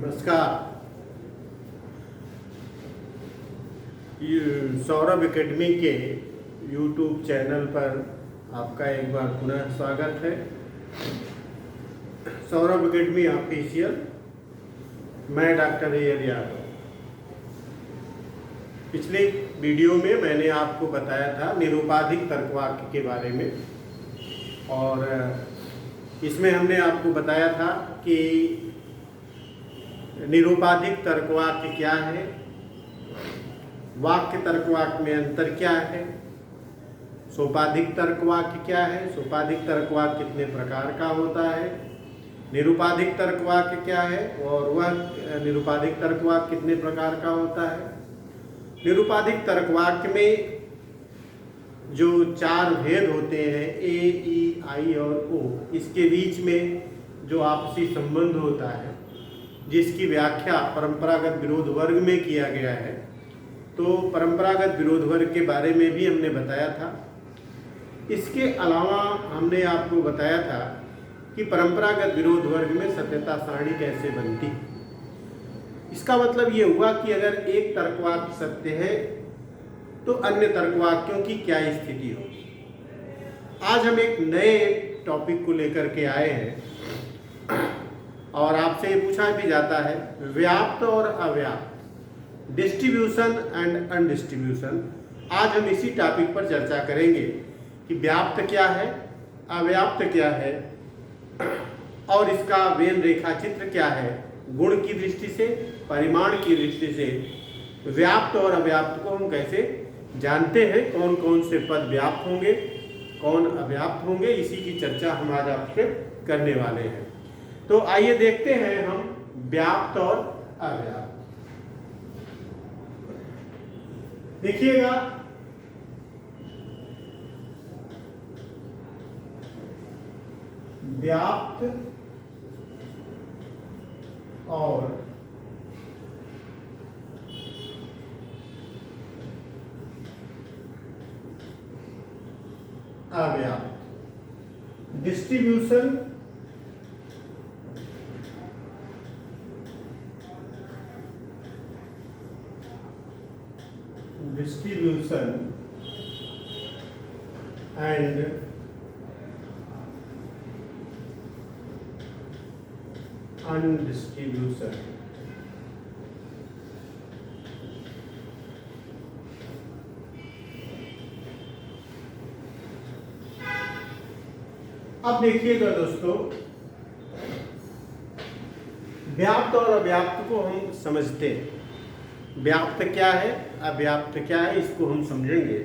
नमस्कार। सौरभ एकेडमी के YouTube channel पर आपका एक बार पुनः स्वागत है। सौरभ एकेडमी ऑफिशियल, मैं डॉक्टर ए यादव। पिछले वीडियो में मैंने आपको बताया था निरुपाधिक तर्कवाक्य के बारे में, और इसमें हमने आपको बताया था कि निरुपाधिक तर्कवाक्य क्या है, वाक्य तर्कवाक्य में अंतर क्या है, सोपाधिक तर्कवाक्य क्या है, सोपाधिक तर्कवाक्य कितने प्रकार का होता है, निरुपाधिक तर्कवाक्य क्या है और वह निरुपाधिक तर्कवाक्य कितने प्रकार का होता है। निरुपाधिक तर्कवाक्य में जो चार भेद होते हैं ए, ई, आई और ओ, इसके बीच में जो आपसी संबंध होता है, जिसकी व्याख्या परंपरागत विरोध वर्ग में किया गया है, तो परंपरागत विरोध वर्ग के बारे में भी हमने बताया था। इसके अलावा हमने आपको बताया था कि परंपरागत विरोध वर्ग में सत्यता सारणी कैसे बनती। इसका मतलब ये हुआ कि अगर एक तर्कवाक्य सत्य है तो अन्य तर्कवाक्यों की क्या स्थिति होगी। आज हम एक नए टॉपिक को लेकर के आए हैं और आपसे ये पूछा भी जाता है व्याप्त और अव्याप्त, डिस्ट्रीब्यूशन एंड अनडिस्ट्रीब्यूशन। आज हम इसी टॉपिक पर चर्चा करेंगे कि व्याप्त क्या है, अव्याप्त क्या है और इसका वेन रेखा चित्र क्या है, गुण की दृष्टि से, परिमाण की दृष्टि से व्याप्त और अव्याप्त को हम कैसे जानते हैं, कौन कौन से पद व्याप्त होंगे, कौन अव्याप्त होंगे, इसी की चर्चा हम आज आपसे करने वाले हैं। तो आइए देखते हैं हम व्याप्त और अव्याप्त। देखिएगा, व्याप्त और अव्याप्त, डिस्ट्रीब्यूशन एंड अनडिस्ट्रीब्यूशन। अब देखिएगा दोस्तों, व्याप्त और अव्याप्त को हम समझते हैं। व्याप्त क्या है, अव्याप्त क्या है, इसको हम समझेंगे।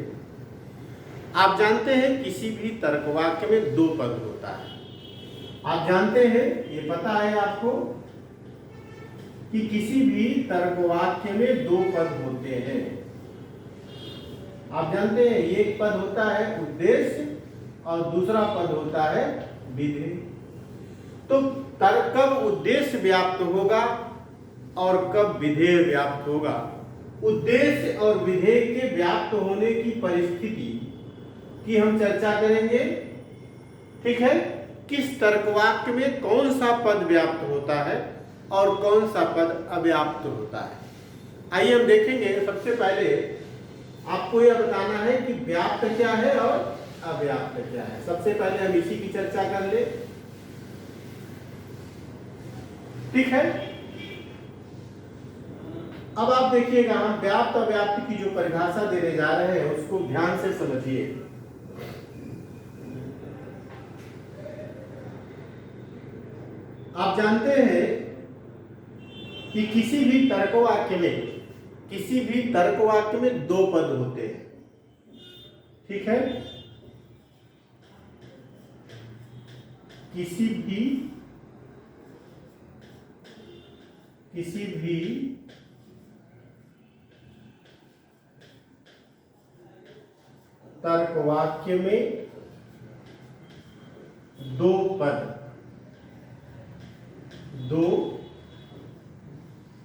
आप जानते हैं किसी भी तर्कवाक्य में दो पद होता है। आप जानते हैं, ये पता है आपको कि किसी भी तर्कवाक्य में दो पद होते हैं। आप जानते हैं एक पद होता है उद्देश्य और दूसरा पद होता है विधेय। तो कब उद्देश्य व्याप्त होगा और कब विधेय व्याप्त होगा, उद्देश्य और विधेय के व्याप्त होने की परिस्थिति की हम चर्चा करेंगे। ठीक है, किस तर्कवाक्य में कौन सा पद व्याप्त होता है और कौन सा पद अव्याप्त होता है। आइए हम देखेंगे। सबसे पहले आपको यह बताना है कि व्याप्त क्या है और अव्याप्त क्या है। सबसे पहले हम इसी की चर्चा कर ले। ठीक है, अब आप देखिएगा, हम व्याप्त अव्याप्त की जो परिभाषा देने जा रहे हैं उसको ध्यान से समझिए। आप जानते हैं कि किसी भी तर्कवाक्य में दो पद होते हैं। ठीक है, किसी भी तर्कवाक्य में दो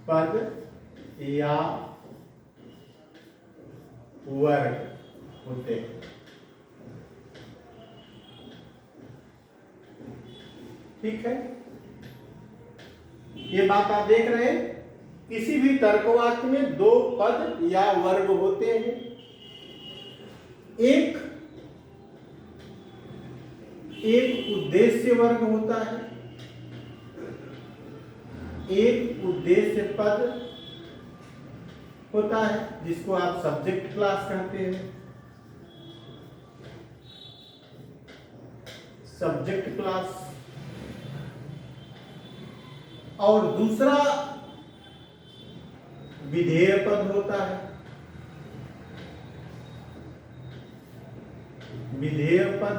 पद या वर्ग होते हैं। ठीक है, ये बात आप देख रहे हैं, किसी भी तर्कवाक्य में दो पद या वर्ग होते हैं। एक उद्देश्य वर्ग होता है, एक उद्देश्य पद होता है जिसको आप सब्जेक्ट क्लास कहते हैं, सब्जेक्ट क्लास। और दूसरा विधेय पद होता है, विधेय पद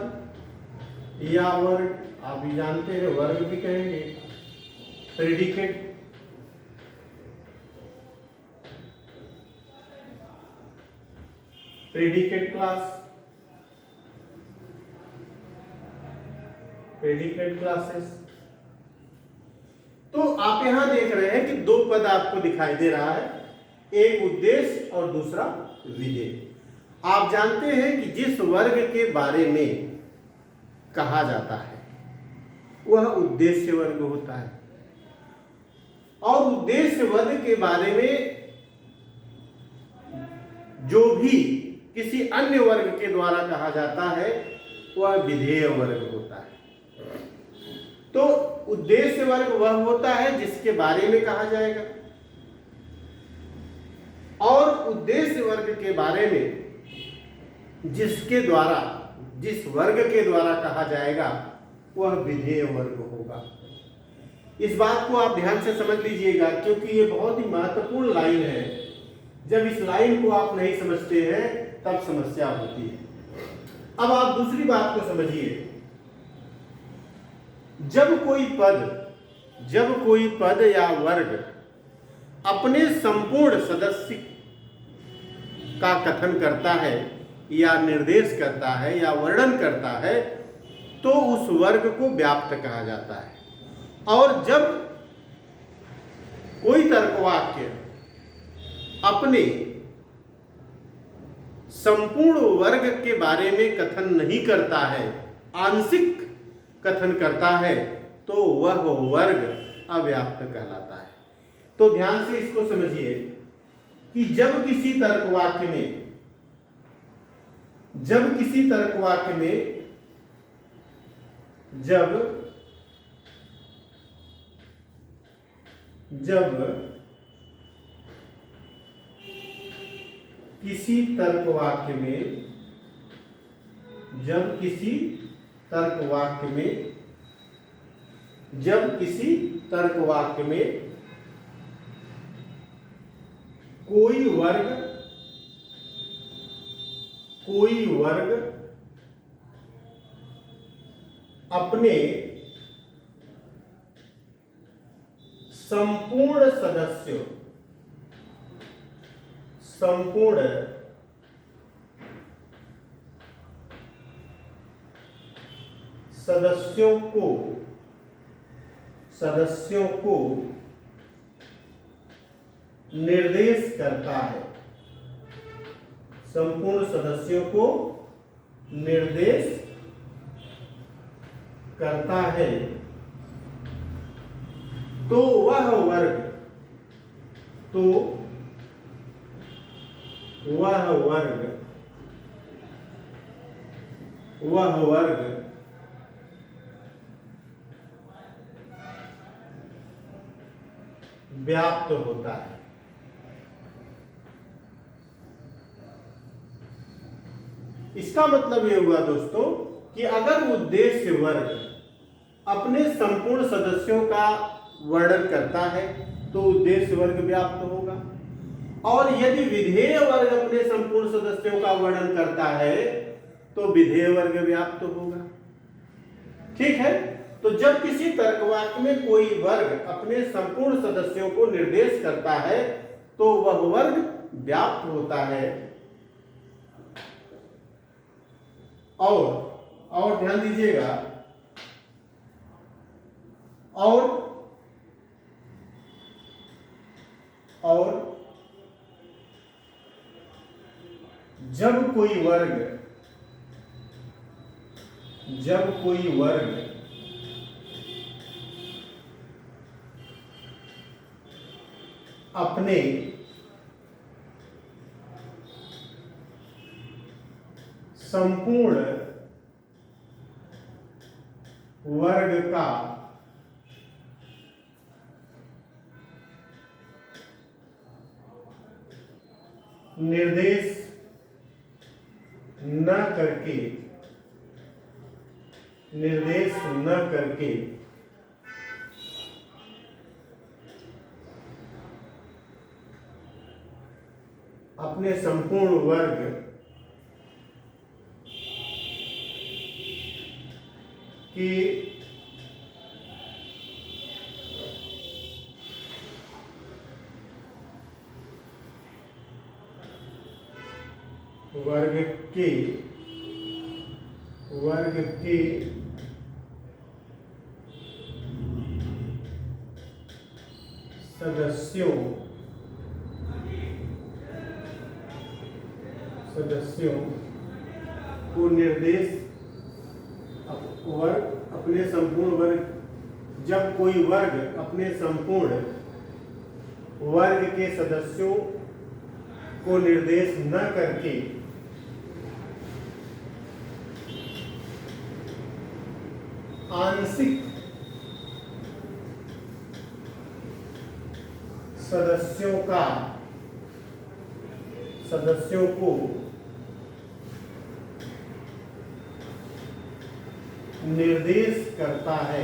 या वर्ग, आप भी जानते हैं वर्ग भी कहेंगे, predicate. Predicate class, predicate classes. तो आप यहां देख रहे हैं कि दो पद आपको दिखाई दे रहा है, एक उद्देश्य और दूसरा विधेय। आप जानते हैं कि जिस वर्ग के बारे में कहा जाता है वह उद्देश्य वर्ग होता है, और उद्देश्य वर्ग के बारे में जो भी किसी अन्य वर्ग के द्वारा कहा जाता है वह विधेय वर्ग होता है। तो उद्देश्य वर्ग वह होता है जिसके बारे में कहा जाएगा, और उद्देश्य वर्ग के बारे में जिसके द्वारा, जिस वर्ग के द्वारा कहा जाएगा वह विधेय वर्ग होगा। इस बात को आप ध्यान से समझ लीजिएगा, क्योंकि ये बहुत ही महत्वपूर्ण लाइन है। जब इस लाइन को आप नहीं समझते हैं तब समस्या होती है। अब आप दूसरी बात को समझिए, जब कोई पद या वर्ग अपने संपूर्ण सदस्य का कथन करता है या निर्देश करता है या वर्णन करता है तो उस वर्ग को व्याप्त कहा जाता है। और जब कोई तर्कवाक्य अपने संपूर्ण वर्ग के बारे में कथन नहीं करता है, आंशिक कथन करता है, तो वह वर्ग अव्याप्त कहलाता है। तो ध्यान से इसको समझिए कि जब किसी तर्कवाक्य में जब किसी तर्कवाक्य में कोई वर्ग अपने संपूर्ण सदस्यों को निर्देश करता है, संपूर्ण सदस्यों को निर्देश करता है, तो वह वर्ग व्याप्त होता है। इसका मतलब यह हुआ दोस्तों कि अगर उद्देश्य वर्ग अपने संपूर्ण सदस्यों का वर्णन करता है तो उद्देश्य वर्ग व्याप्त होगा, और यदि विधेय वर्ग अपने संपूर्ण सदस्यों का वर्णन करता है तो विधेय वर्ग व्याप्त होगा। ठीक है, तो जब किसी तर्कवाक्य में कोई वर्ग अपने संपूर्ण सदस्यों को निर्देश करता है तो वह वर्ग व्याप्त होता है। और ध्यान दीजिएगा, और जब कोई वर्ग अपने संपूर्ण वर्ग का निर्देश न करके अपने संपूर्ण वर्ग के वर्ग के सदस्यों को निर्देश वर्ग अपने संपूर्ण वर्ग, जब कोई वर्ग अपने संपूर्ण वर्ग के सदस्यों को निर्देश न करके आंशिक सदस्यों को निर्देश करता है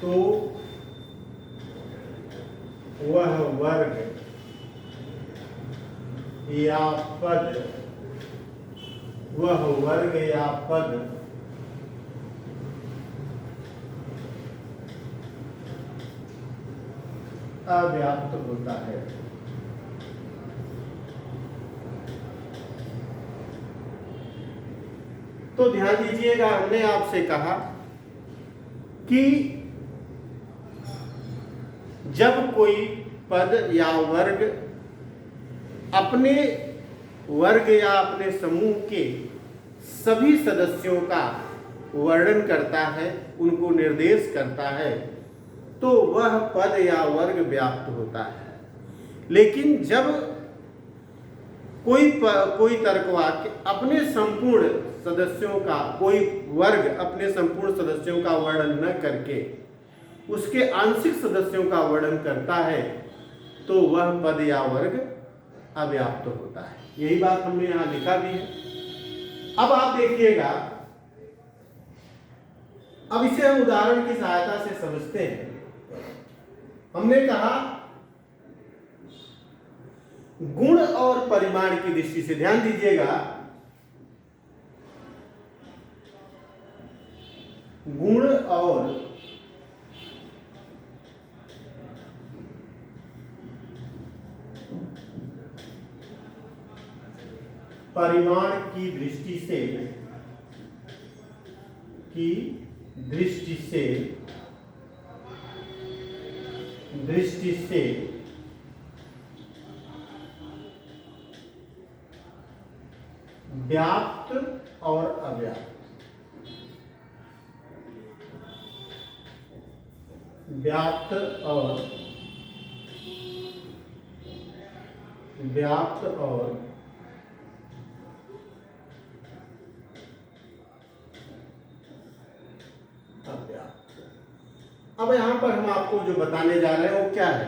तो वह वर्ग या पद अव्याप्त होता है। तो ध्यान दीजिएगा, हमने आपसे कहा कि जब कोई पद या वर्ग अपने वर्ग या अपने समूह के सभी सदस्यों का वर्णन करता है, उनको निर्देश करता है, तो वह पद या वर्ग व्याप्त होता है। लेकिन जब कोई तर्कवाक्य अपने संपूर्ण सदस्यों का, कोई वर्ग अपने संपूर्ण सदस्यों का वर्णन न करके उसके आंशिक सदस्यों का वर्णन करता है, तो वह पद या वर्ग अव्याप्त होता है। यही बात हमने यहां लिखा भी है। अब आप देखिएगा, अब इसे हम उदाहरण की सहायता से समझते हैं। हमने कहा गुण और परिमाण की दृष्टि से, ध्यान दीजिएगा, गुण और परिमाण की दृष्टि से व्याप्त और अव्याप्त, व्याप्त और अव्याप्त। अब यहां पर हम आपको जो बताने जा रहे हैं वो क्या है,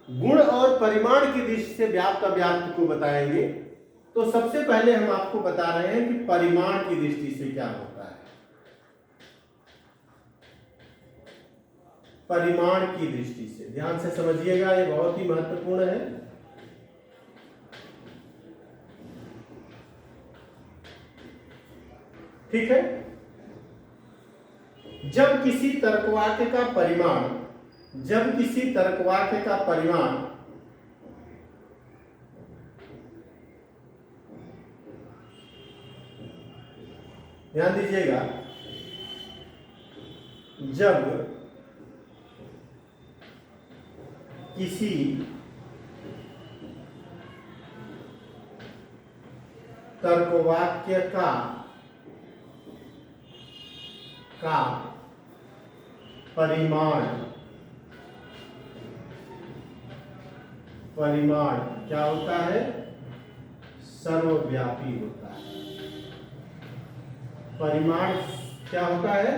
गुण और परिमाण की दृष्टि से व्याप्त अव्याप्त को बताएंगे। तो सबसे पहले हम आपको बता रहे हैं कि परिमाण की दृष्टि से क्या होता है। परिमाण की दृष्टि से ध्यान से समझिएगा, ये बहुत ही महत्वपूर्ण है। ठीक है, जब किसी तर्कवाक्य का परिमाण ध्यान दीजिएगा, जब किसी तर्कवाक्य का परिमाण परिमाण क्या होता है? सर्वव्यापी होता है। परिमाण क्या होता है?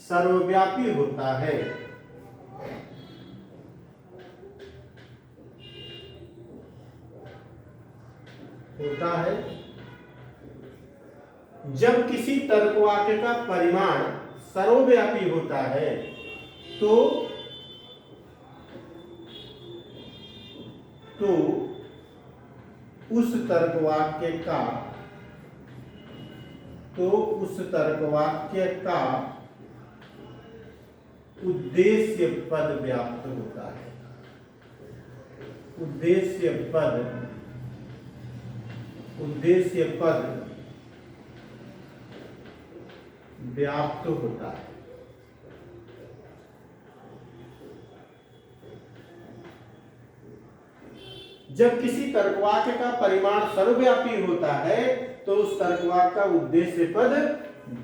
सर्वव्यापी होता है। जब किसी तर्कवाक्य का परिमाण सर्वव्यापी होता है तो उस तर्कवाक्य का उद्देश्य पद व्याप्त होता है। उद्देश्य पद व्याप्त होता है। जब किसी तर्कवाक्य का परिमाण सर्वव्यापी होता है तो उस तर्कवाक्य का उद्देश्य पद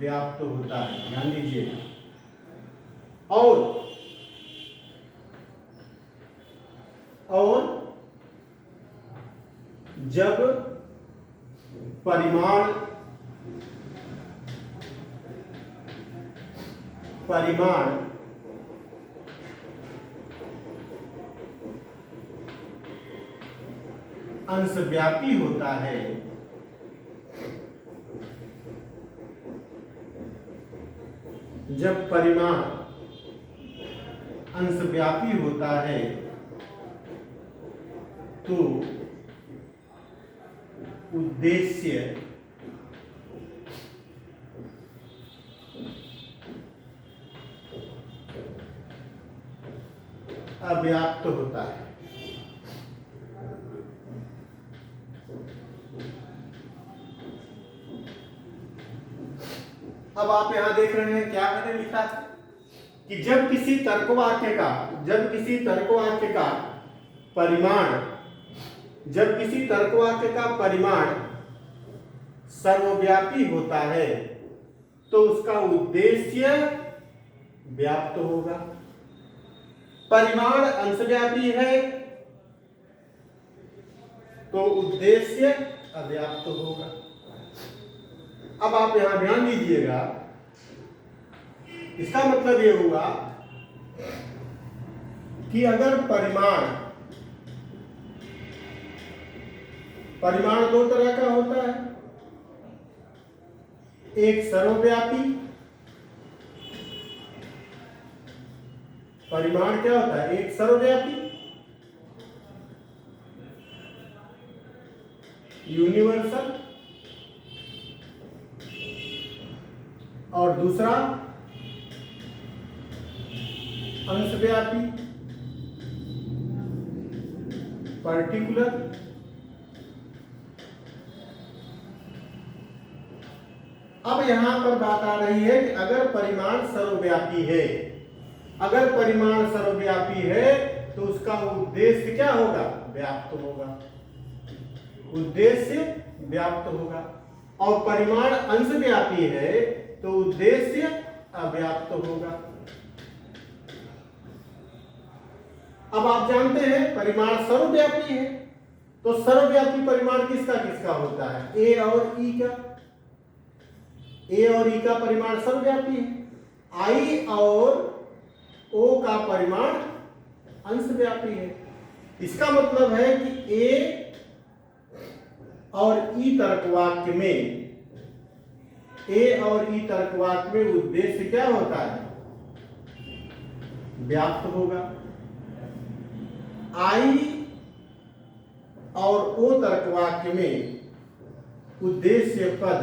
व्याप्त होता है। ध्यान दीजिए। और जब परिमाण अंशव्यापी होता है जब परिमाण अंशव्यापी होता है तो उद्देश्य अव्याप्त होता है। अब आप यहां देख रहे हैं क्या मैंने लिखा है कि जब किसी तर्कवाक्य का परिमाण सर्वव्यापी होता है तो उसका उद्देश्य व्याप्त होगा। परिमाण अंशव्यापी है तो उद्देश्य अव्याप्त होगा। अब आप यहां ध्यान दीजिएगा, इसका मतलब यह हुआ कि अगर परिमाण दो तरह का होता है, एक सर्वव्यापी परिमाण क्या होता है? एक सर्वव्यापी यूनिवर्सल और दूसरा अंशव्यापी पर्टिकुलर। अब यहां पर बात आ रही है कि अगर परिमाण सर्वव्यापी है तो उसका उद्देश्य क्या होगा? व्याप्त होगा। उद्देश्य व्याप्त होगा। और परिमाण अंशव्यापी है तो उद्देश्य अव्याप्त होगा। अब आप जानते हैं परिमाण सर्वव्यापी है तो सर्वव्यापी परिमाण किसका किसका होता है? ए और ई का। ए और ई का परिमाण सर्वव्यापी है। आई और ओ का परिमाण अंशव्यापी है। इसका मतलब है कि ए और ई तर्कवाक्य में उद्देश्य क्या होता है? व्याप्त होगा। आई और ओ तर्कवाक्य में उद्देश्य पद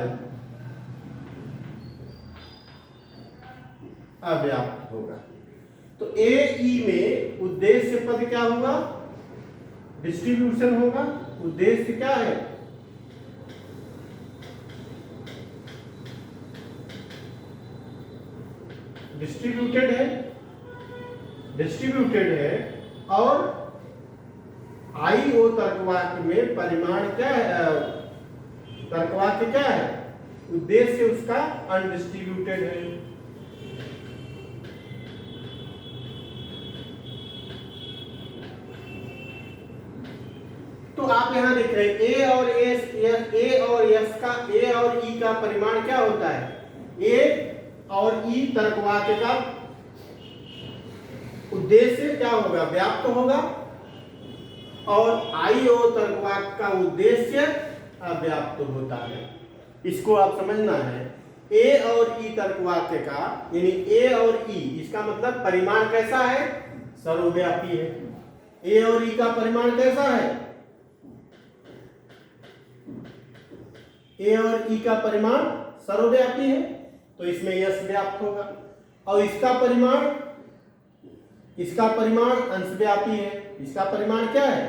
अव्याप्त होगा। तो ए ई में उद्देश्य पद क्या होगा? डिस्ट्रीब्यूशन होगा। उद्देश्य क्या है? डिस्ट्रीब्यूटेड है। और आई ओ तर्कवाक्य में परिमाण क्या है? तर्कवाक्य क्या है? उद्देश्य उसका अनडिस्ट्रीब्यूटेड है। आप यहाँ देख रहे हैं ए और यस का, ए और ई का परिमाण क्या होता है? ए और ई तर्कवाक्य का उद्देश्य क्या होगा? व्याप्त होगा। और आई और तर्कवाक्य का उद्देश्य अव्याप्त होता है। इसको आप समझना है। ए और ई तर्कवाक्य का, यानी ए और ई, इसका मतलब परिमाण कैसा है? सर्वव्यापी है। ए और ई का परिमाण कैसा है? ए और ई का परिमाण सर्वव्यापी है, तो इसमें यश व्याप्त होगा। और इसका परिमाण अंशव्यापी है। इसका परिमाण क्या है?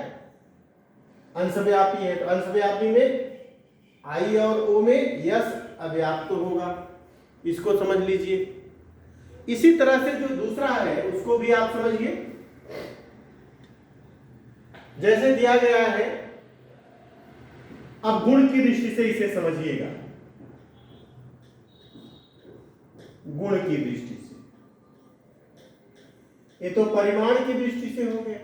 अंशव्यापी है। तो अंशव्यापी में आई और ओ में यश अव्याप्त होगा। इसको समझ लीजिए। इसी तरह से जो दूसरा है उसको भी आप समझिए। जैसे दिया गया है, अब गुण की दृष्टि से इसे समझिएगा। गुण की दृष्टि से, ये तो परिमाण की दृष्टि से हो गया।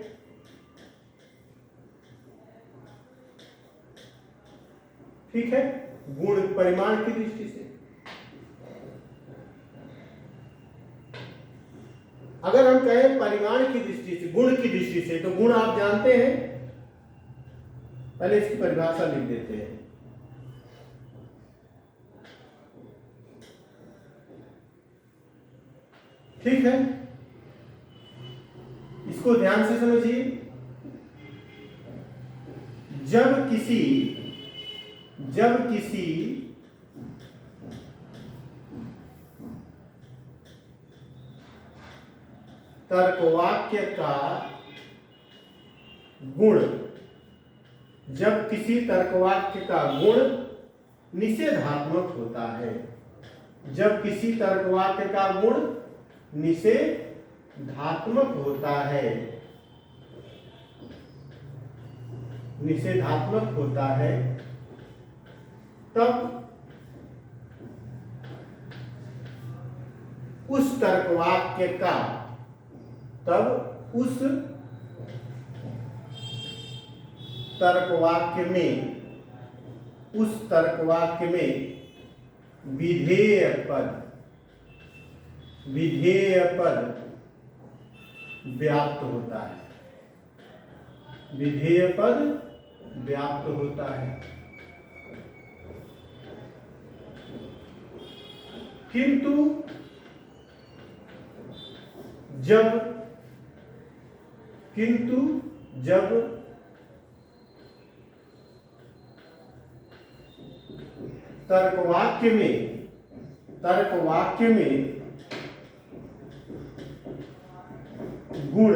ठीक है, गुण परिमाण की दृष्टि से। अगर हम कहें परिमाण की दृष्टि से, गुण की दृष्टि से, तो गुण आप जानते हैं। पहले इसकी परिभाषा लिख देते हैं। ठीक है, इसको ध्यान से समझिए। जब किसी तर्कवाक्य का गुण, जब किसी तर्कवाक्य का गुण निषेधात्मक होता है, जब किसी तर्कवाक्य का गुण निषेधात्मक होता है, निषेधात्मक होता है, तब उस तर्कवाक्य का, तब उस तर्कवाक्य में, उस तर्कवाक्य में विधेय पद व्याप्त होता है, विधेय पद व्याप्त होता है। किंतु जब तर्कवाक्य में गुण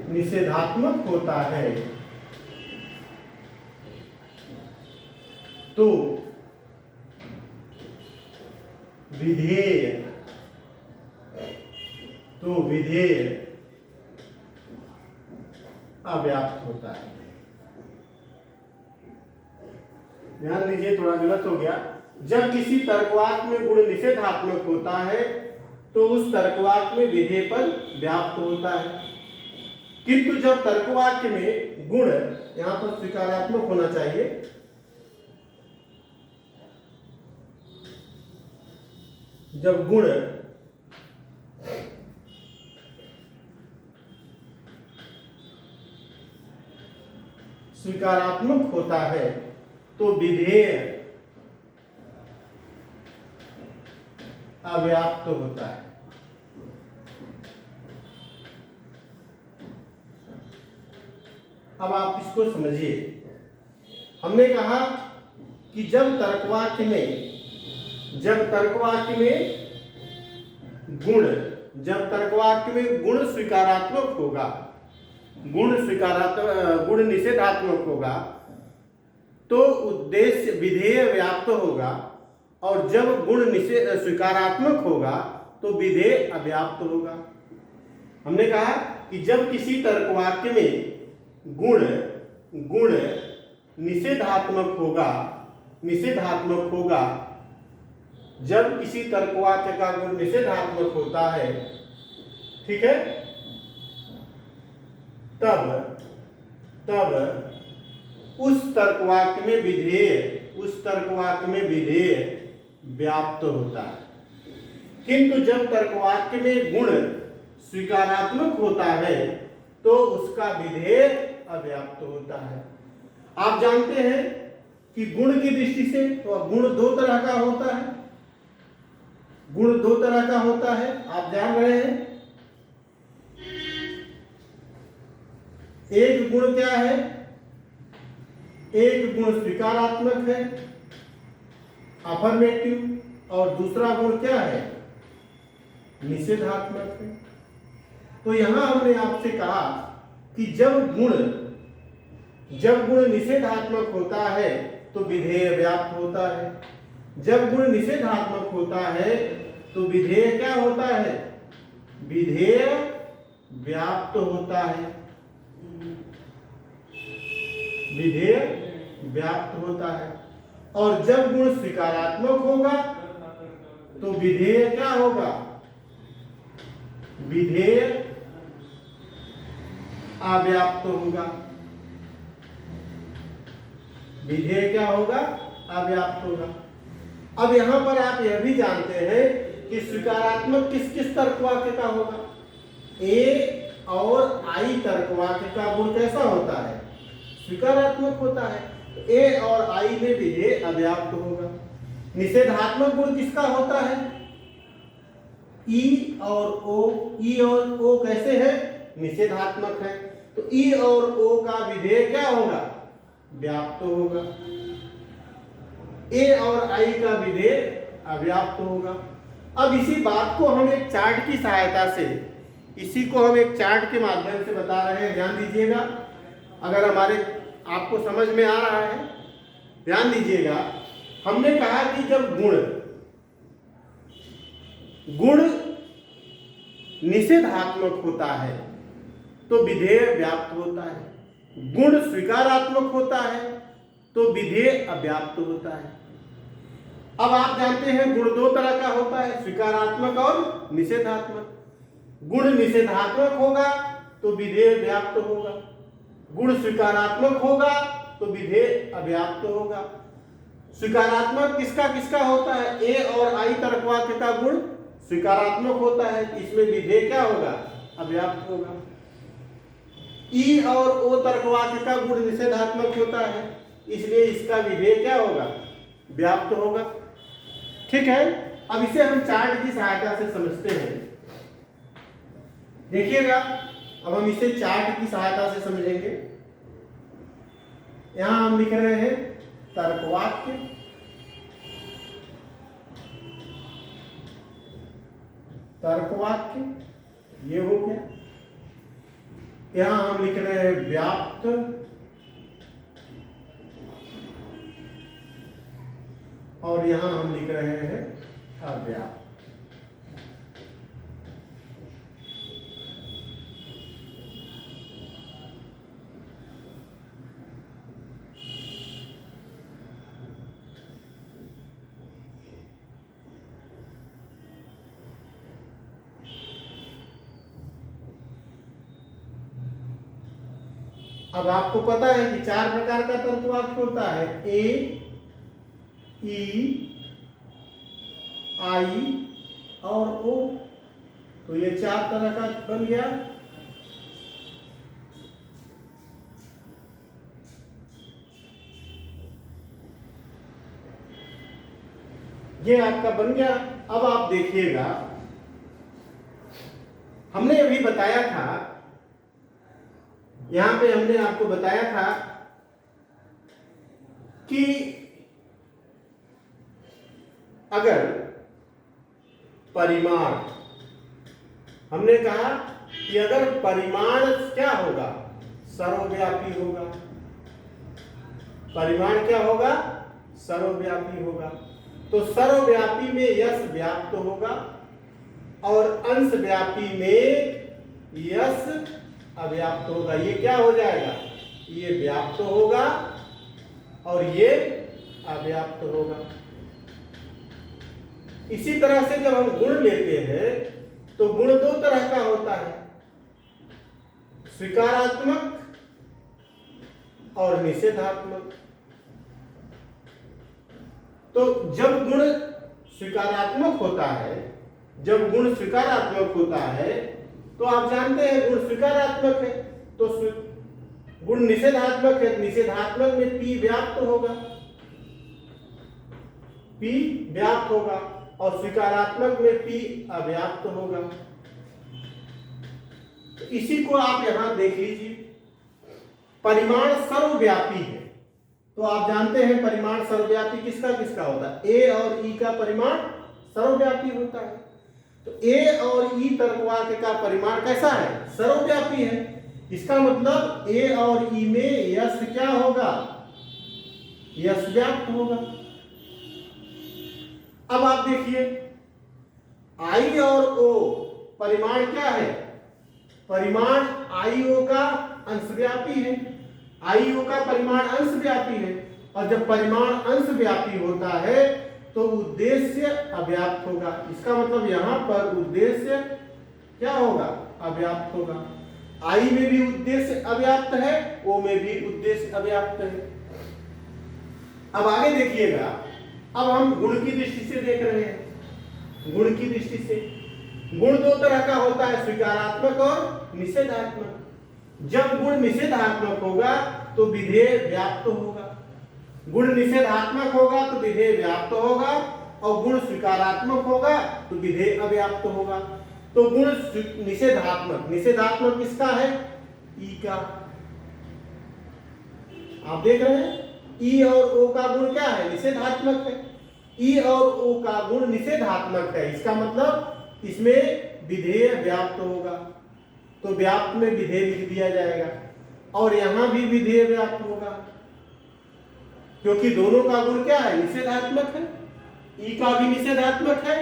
निषेधात्मक होता है, तो विधेय अव्याप्त होता है। ध्यान दीजिए, थोड़ा गलत हो गया। जब किसी तर्कवाक्य में गुण निषेधात्मक होता है, तो उस तर्कवाक्य में विधेय पद व्याप्त होता है। किंतु जब तर्कवाक्य में गुण, यहां पर स्वीकारात्मक होना चाहिए, जब गुण स्वीकारात्मक होता है, तो विधेय अव्याप्त होता है। अब आप इसको समझिए। हमने कहा कि जब तर्कवाक्य में गुण स्वीकारात्मक होगा, गुण निषेधात्मक होगा, तो उद्देश्य विधेय व्याप्त होगा। और जब गुण स्वीकारात्मक होगा, तो विधेय अव्याप्त होगा। हमने कहा कि जब किसी तर्कवाक्य में गुण निषेधात्मक होगा, जब किसी तर्कवाक्य का गुण निषेधात्मक होता है, ठीक है, तब उस तर्कवाक्य में विधेय व्याप्त होता है। किंतु जब तर्कवाक्य में गुण स्वीकारात्मक होता है तो उसका विधेय अव्याप्त होता है। आप जानते हैं कि गुण की दृष्टि से तो गुण दो तरह का होता है। आप जान रहे हैं। एक गुण क्या है? एक गुण स्वीकारात्मक है, अफर्मेटिव, और दूसरा गुण क्या है? निषेधात्मक है। तो यहां हमने आपसे कहा कि जब गुण निषेधात्मक होता है तो विधेय व्याप्त होता है। जब गुण निषेधात्मक होता है तो विधेय क्या होता है? विधेय व्याप्त होता है। विधेय व्याप्त होता है। और जब गुण स्वीकारात्मक होगा तो विधेय क्या होगा? विधेय अव्याप्त होगा। विधेय क्या होगा? अव्याप्त होगा। अब यहां पर आप यह भी जानते हैं कि स्वीकारात्मक किस किस तर्कवाक्य का होगा? ए और आई तर्कवाक्य का गुण कैसा होता है? स्वीकारात्मक होता है। ए और आई में विधेय अव्याप्त होगा। निषेधात्मक गुण किसका होता है? ई और ओ कैसे है? निषेधात्मक है। तो ई और ओ का विधेय क्या होगा? व्याप्त होगा। ए और आई का विधेय अव्याप्त होगा। अब इसी बात को हम एक चार्ट की सहायता से, इसी को हम एक चार्ट के माध्यम से बता रहे हैं। ध्यान दीजिएगा, अगर आपको समझ में आ रहा है, ध्यान दीजिएगा। हमने कहा कि जब गुण निषेधात्मक होता है तो विधेय व्याप्त होता है। गुण स्वीकारात्मक होता है तो विधेय अव्याप्त होता है। अब आप जानते हैं गुण दो तरह का होता है, स्वीकारात्मक और निषेधात्मक। गुण निषेधात्मक होगा तो विधेय व्याप्त होगा। गुण स्वीकारात्मक होगा तो विधेय अव्याप्त होगा। स्वीकारात्मक किसका किसका होता है? ए और आई तर्कवाक्य का गुण स्वीकारात्मक होता है, इसमें विधेय क्या होगा? अव्याप्त होगा। ई और ओ तर्कवाक्य का गुण निषेधात्मक होता है, इसलिए इसका विधेय क्या होगा? व्याप्त होगा। ठीक है। अब इसे हम चार्ट की सहायता से समझते हैं। देखिएगा, अब हम इसे चार्ट की सहायता से समझेंगे। यहां हम लिख रहे हैं तर्कवाक्य, ये हो गया। यहां हम लिख रहे हैं व्याप्त, और यहां हम लिख रहे हैं अव्याप्त। अब आपको पता है कि चार प्रकार का तर्कवाक्य होता है, ए, ई, आई और ओ। तो ये चार तरह का बन गया। ये आपका बन गया। अब आप देखिएगा, हमने अभी बताया था, यहां पे हमने आपको बताया था कि अगर परिमाण, हमने कहा कि अगर परिमाण क्या होगा? सर्वव्यापी होगा। परिमाण क्या होगा? सर्वव्यापी होगा। तो सर्वव्यापी में यश व्याप्त होगा और अंश व्यापी में यश अव्याप्त होगा। ये क्या हो जाएगा? ये व्याप्त होगा और ये अव्याप्त होगा। इसी तरह से जब हम गुण लेते हैं तो गुण दो तरह का होता है, स्वीकारात्मक और निषेधात्मक। तो जब गुण स्वीकारात्मक होता है, जब गुण स्वीकारात्मक होता है तो आप जानते हैं गुण स्वीकारात्मक है, तो गुण निषेधात्मक है, निषेधात्मक में P व्याप्त होगा, P व्याप्त होगा, और स्वीकारात्मक में P अव्याप्त होगा। तो इसी को आप यहां देख लीजिए, परिमाण सर्वव्यापी है। तो आप जानते हैं परिमाण सर्वव्यापी किसका किसका होता है, ए और ई का परिमाण सर्वव्यापी होता है। तो ए और ई तर्कवाक्य का परिमाण कैसा है, सर्वव्यापी है। इसका मतलब ए और ई में यश क्या होगा, यश व्याप्त होगा। अब आप देखिए आई और ओ परिमाण क्या है, परिमाण आई ओ का अंशव्यापी है, आई ओ का परिमाण अंशव्यापी है। और जब परिमाण अंशव्यापी होता है तो उद्देश्य अव्याप्त होगा। इसका मतलब यहां पर उद्देश्य क्या होगा, अव्याप्त होगा। आई में भी उद्देश्य अव्याप्त है, ओ में भी उद्देश्य अव्याप्त है। अब आगे देखिएगा, अब हम गुण की दृष्टि से देख रहे हैं। गुण की दृष्टि से गुण दो तरह का होता है, स्वीकारात्मक और निषेधात्मक। जब गुण निषेधात्मक होगा तो विधेय व्याप्त होगा, गुण निषेधात्मक होगा तो विधेय व्याप्त होगा, और गुण स्वीकारात्मक होगा तो विधेय अव्याप्त होगा। तो गुण निषेधात्मक, निषेधात्मक किसका है, ई का। आप देख रहे हैं ई और ओ का गुण क्या है, निषेधात्मक है। ई और ओ का गुण निषेधात्मक है, इसका मतलब इसमें विधेय व्याप्त होगा, तो व्याप्त में विधेय लिख दिया जाएगा, और यहां भी विधेय व्याप्त होगा, क्योंकि दोनों का गुण क्या है, निषेधात्मक है। ई का भी निषेधात्मक है,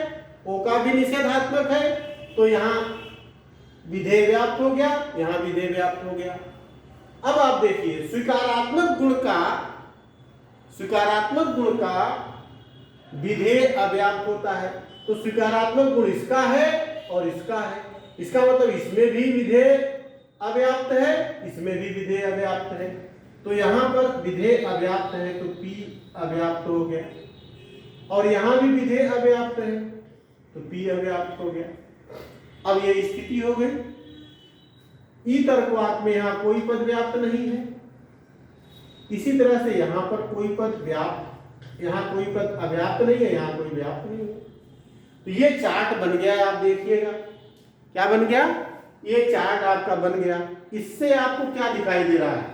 ओ का भी निषेधात्मक है, तो यहां विधेय व्याप्त हो गया, यहां विधेय व्याप्त हो गया। अब आप देखिए स्वीकारात्मक गुण का विधेय अव्याप्त होता है। तो स्वीकारात्मक गुण इसका है और इसका है, इसका मतलब इसमें भी विधेय अव्याप्त है, इसमें भी विधेय अव्याप्त है। तो यहां पर विधेय अव्याप्त है तो P अव्याप्त हो गया, और यहां भी विधेय अव्याप्त है तो P अव्याप्त हो गया। अब ये स्थिति हो गई। ई तर्कवाक्य में यहां कोई पद व्याप्त नहीं है, इसी तरह से यहां पर कोई पद व्याप्त, यहां कोई पद अव्याप्त नहीं है, यहां कोई व्याप्त नहीं है। तो ये चार्ट बन गया, आप देखिएगा क्या बन गया, ये चार्ट आपका बन गया। इससे आपको क्या दिखाई दे रहा है,